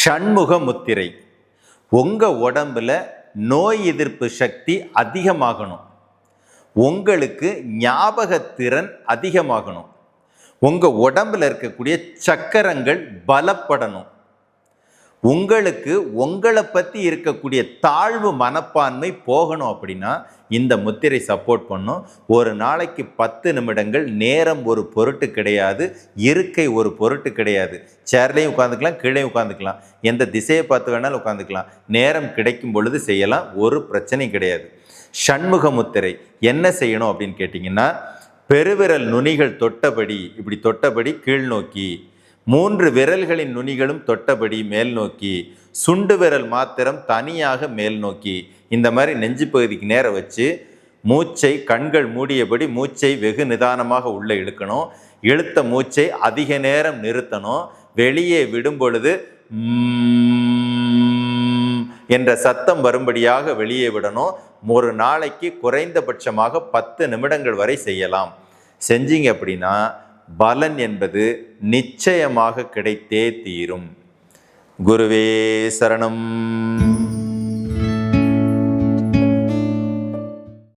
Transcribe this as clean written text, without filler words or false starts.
ஷண்முக முத்திரை. உங்கள் உடம்புல நோய் எதிர்ப்பு சக்தி அதிகமாகணும், உங்களுக்கு ஞாபகத்திறன் அதிகமாகணும், உங்கள் உடம்புல இருக்கக்கூடிய சக்கரங்கள் பலப்படணும், உங்களுக்கு உங்களை பற்றி இருக்கக்கூடிய தாழ்வு மனப்பான்மை போகணும். அப்படின்னா இந்த முத்திரை சப்போர்ட் பண்ணும். ஒரு நாளைக்கு 10 நிமிடங்கள். நேரம் ஒரு பொருட்டு கிடையாது, இருக்கை ஒரு பொருட்டு கிடையாது. சேர்லையும் உட்காந்துக்கலாம், கீழே உட்காந்துக்கலாம், எந்த திசையை பார்த்து வேணாலும் உட்காந்துக்கலாம். நேரம் கிடைக்கும் பொழுது செய்யலாம், ஒரு பிரச்சனையும் கிடையாது. ஷண்முக முத்திரை என்ன செய்யணும் அப்படின்னு கேட்டிங்கன்னா, பெருவிரல் நுனிகள் தொட்டபடி, இப்படி தொட்டபடி கீழ் நோக்கி, 3 விரல்களின் நுனிகளும் தொட்டபடி மேல் நோக்கி, சுண்டு விரல் மாத்திரம் தனியாக மேல் நோக்கி, இந்த மாதிரி நெஞ்சு பகுதிக்கு நேரம் வச்சு மூச்சை கண்கள் மூடியபடி மூச்சை வெகு நிதானமாக உள்ளே இழுக்கணும். இழுத்த மூச்சை அதிக நேரம் நிறுத்தணும். வெளியே விடும் பொழுது என்ற சத்தம் வரும்படியாக வெளியே விடணும். ஒரு நாளைக்கு குறைந்தபட்சமாக 10 நிமிடங்கள் வரை செய்யலாம். செஞ்சீங்க அப்படின்னா பலன் என்பது நிச்சயமாக கிடைத்தே தீரும். குருவே சரணம்.